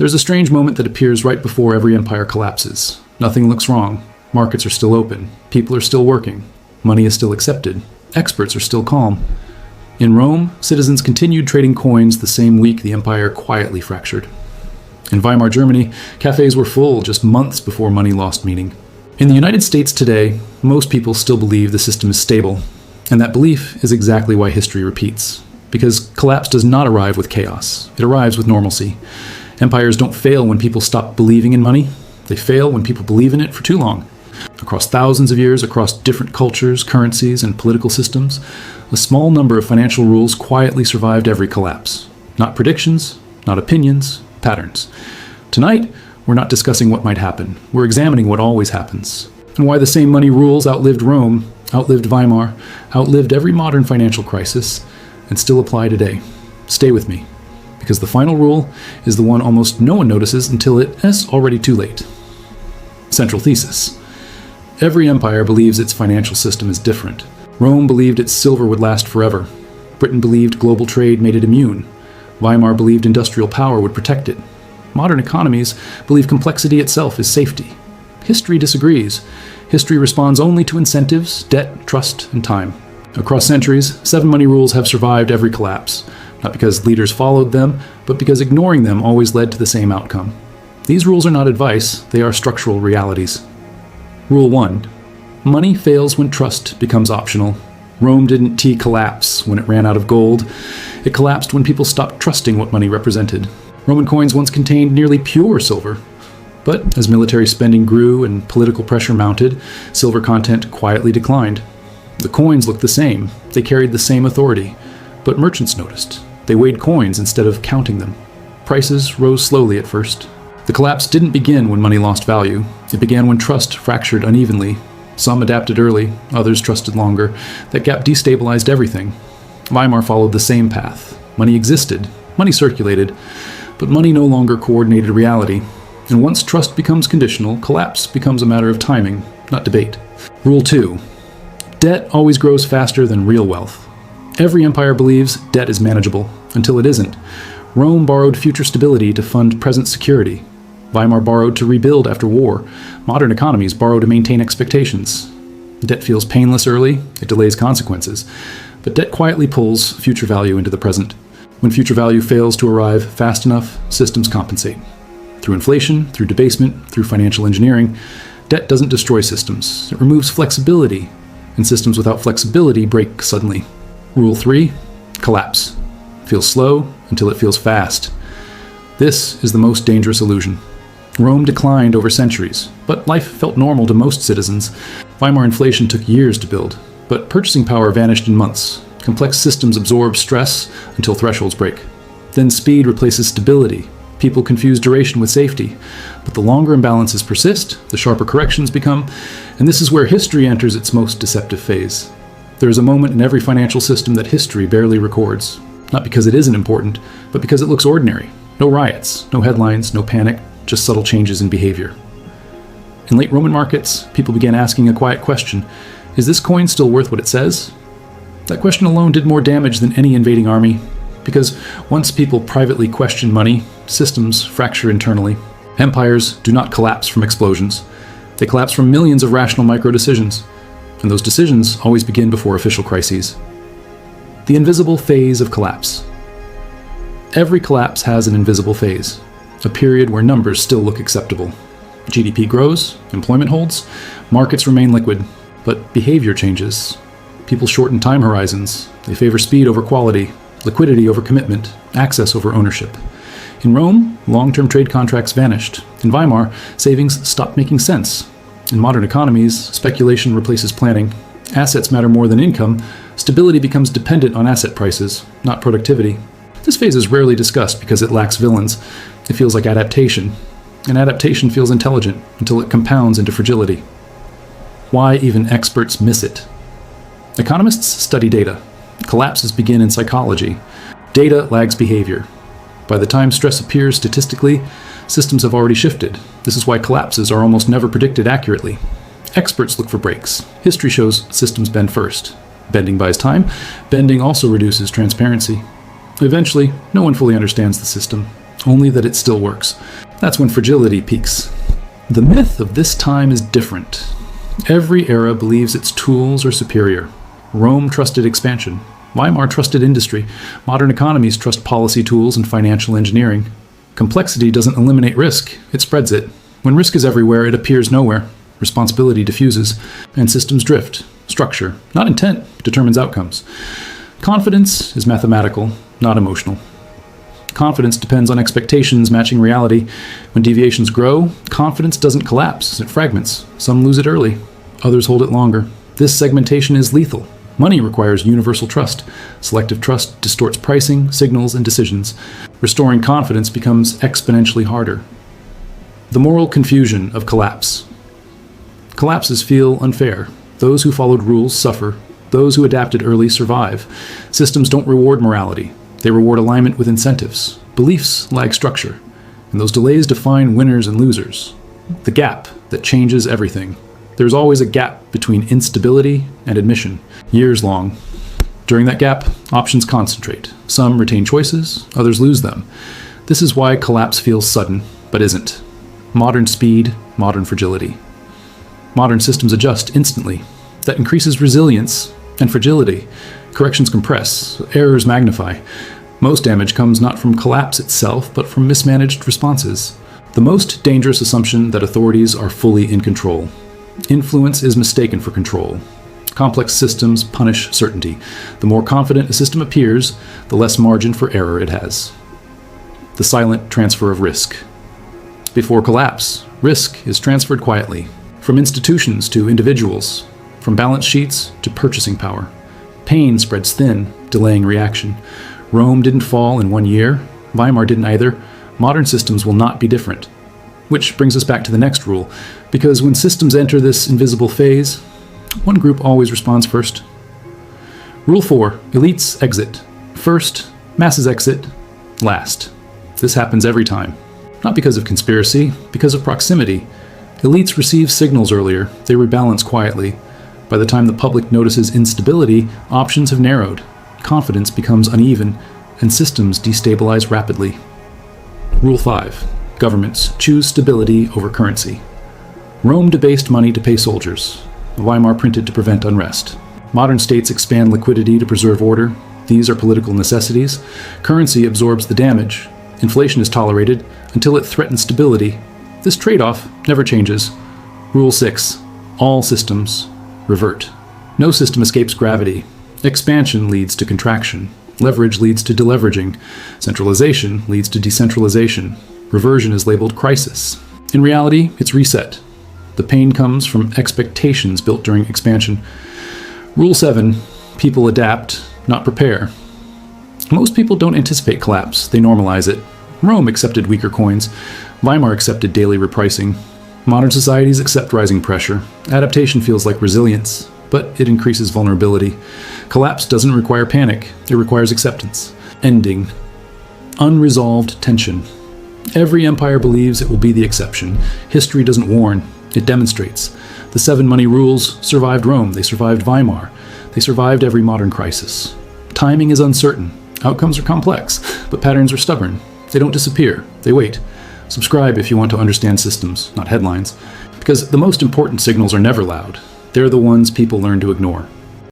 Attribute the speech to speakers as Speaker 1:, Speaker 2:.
Speaker 1: There's a strange moment that appears right before every empire collapses. Nothing looks wrong. Markets are still open. People are still working. Money is still accepted. Experts are still calm. In Rome, citizens continued trading coins the same week the empire quietly fractured. In Weimar Germany, cafes were full just months before money lost meaning. In the United States today, most people still believe the system is stable, and that belief is exactly why history repeats. Because collapse does not arrive with chaos. It arrives with normalcy. Empires don't fail when people stop believing in money. They fail when people believe in it for too long. Across thousands of years, across different cultures, currencies, and political systems, a small number of financial rules quietly survived every collapse. Not predictions, not opinions, patterns. Tonight, we're not discussing what might happen. We're examining what always happens, and why the same money rules outlived Rome, outlived Weimar, outlived every modern financial crisis, and still apply today. Stay with me, because the final rule is the one almost no one notices until it is already too late. Central thesis. Every empire believes its financial system is different. Rome believed its silver would last forever. Britain believed global trade made it immune. Weimar believed industrial power would protect it. Modern economies believe complexity itself is safety. History disagrees. History responds only to incentives, debt, trust, and time. Across centuries, 7 money rules have survived every collapse, not because leaders followed them, but because ignoring them always led to the same outcome. These rules are not advice, they are structural realities. Rule 1. Money fails when trust becomes optional. Rome didn't collapse when it ran out of gold. It collapsed when people stopped trusting what money represented. Roman coins once contained nearly pure silver. But as military spending grew and political pressure mounted, silver content quietly declined. The coins looked the same. They carried the same authority. But merchants noticed. They weighed coins instead of counting them. Prices rose slowly at first. The collapse didn't begin when money lost value. It began when trust fractured unevenly. Some adapted early, others trusted longer. That gap destabilized everything. Weimar followed the same path. Money existed, money circulated, but money no longer coordinated reality. And once trust becomes conditional, collapse becomes a matter of timing, not debate. Rule 2. Debt always grows faster than real wealth. Every empire believes debt is manageable, until it isn't. Rome borrowed future stability to fund present security. Weimar borrowed to rebuild after war. Modern economies borrow to maintain expectations. Debt feels painless early, it delays consequences. But debt quietly pulls future value into the present. When future value fails to arrive fast enough, systems compensate. Through inflation, through debasement, through financial engineering, debt doesn't destroy systems. It removes flexibility, and systems without flexibility break suddenly. Rule 3. Collapse. Feels slow until it feels fast. This is the most dangerous illusion. Rome declined over centuries, but life felt normal to most citizens. Weimar inflation took years to build, but purchasing power vanished in months. Complex systems absorb stress until thresholds break. Then speed replaces stability. People confuse duration with safety. But the longer imbalances persist, the sharper corrections become, and this is where history enters its most deceptive phase. There is a moment in every financial system that history barely records. Not because it isn't important, but because it looks ordinary. No riots, no headlines, no panic, just subtle changes in behavior. In late Roman markets, people began asking a quiet question: is this coin still worth what it says? That question alone did more damage than any invading army, because once people privately question money, systems fracture internally. Empires do not collapse from explosions. They collapse from millions of rational micro-decisions, and those decisions always begin before official crises. The invisible phase of collapse. Every collapse has an invisible phase, a period where numbers still look acceptable. GDP grows, employment holds, markets remain liquid, but behavior changes. People shorten time horizons. They favor speed over quality, liquidity over commitment, access over ownership. In Rome, long-term trade contracts vanished. In Weimar, savings stopped making sense. In modern economies, speculation replaces planning. Assets matter more than income. Stability becomes dependent on asset prices, not productivity. This phase is rarely discussed because it lacks villains. It feels like adaptation. And adaptation feels intelligent until it compounds into fragility. Why even experts miss it? Economists study data. Collapses begin in psychology. Data lags behavior. By the time stress appears statistically, systems have already shifted. This is why collapses are almost never predicted accurately. Experts look for breaks. History shows systems bend first. Bending buys time. Bending also reduces transparency. Eventually, no one fully understands the system. only that it still works. That's when fragility peaks. The myth of this time is different. Every era believes its tools are superior. Rome trusted expansion. Weimar trusted industry. Modern economies trust policy tools and financial engineering. Complexity doesn't eliminate risk, it spreads it. When risk is everywhere, it appears nowhere. Responsibility diffuses, and systems drift. Structure, not intent, determines outcomes. Confidence is mathematical, not emotional. Confidence depends on expectations matching reality. When deviations grow, confidence doesn't collapse, it fragments. Some lose it early, others hold it longer. This segmentation is lethal. Money requires universal trust. Selective trust distorts pricing, signals, and decisions. Restoring confidence becomes exponentially harder. The moral confusion of collapse. Collapses feel unfair. Those who followed rules suffer. Those who adapted early survive. Systems don't reward morality. They reward alignment with incentives. Beliefs lag structure. And those delays define winners and losers. The gap that changes everything. There's always a gap between instability and admission, years long. During that gap, options concentrate. Some retain choices, others lose them. This is why collapse feels sudden, but isn't. Modern speed, modern fragility. Modern systems adjust instantly. That increases resilience and fragility. Corrections compress, errors magnify. Most damage comes not from collapse itself, but from mismanaged responses. The most dangerous assumption that authorities are fully in control. Influence is mistaken for control. Complex systems punish certainty. The more confident a system appears, the less margin for error it has. The silent transfer of risk. Before collapse, risk is transferred quietly, from institutions to individuals, from balance sheets to purchasing power. Pain spreads thin, delaying reaction. Rome didn't fall in 1 year. Weimar didn't either. Modern systems will not be different. Which brings us back to the next rule, because when systems enter this invisible phase, one group always responds first. Rule 4, elites exit. First, masses exit. Last. This happens every time. Not because of conspiracy, because of proximity. Elites receive signals earlier, they rebalance quietly. By the time the public notices instability, options have narrowed. Confidence becomes uneven, and systems destabilize rapidly. Rule 5. Governments choose stability over currency. Rome debased money to pay soldiers. Weimar printed to prevent unrest. Modern states expand liquidity to preserve order. These are political necessities. Currency absorbs the damage. Inflation is tolerated until it threatens stability. This trade-off never changes. Rule 6. All systems revert. No system escapes gravity. Expansion leads to contraction. Leverage leads to deleveraging. Centralization leads to decentralization. Reversion is labeled crisis. In reality, it's reset. The pain comes from expectations built during expansion. Rule 7. People adapt, not prepare. Most people don't anticipate collapse, they normalize it. Rome accepted weaker coins. Weimar accepted daily repricing. Modern societies accept rising pressure. Adaptation feels like resilience, but it increases vulnerability. Collapse doesn't require panic, it requires acceptance. Ending. Unresolved tension. Every empire believes it will be the exception. History doesn't warn, it demonstrates. The 7 money rules survived Rome, they survived Weimar, they survived every modern crisis. Timing is uncertain, outcomes are complex, but patterns are stubborn. They don't disappear, they wait. Subscribe if you want to understand systems, not headlines, because the most important signals are never loud. They're the ones people learn to ignore.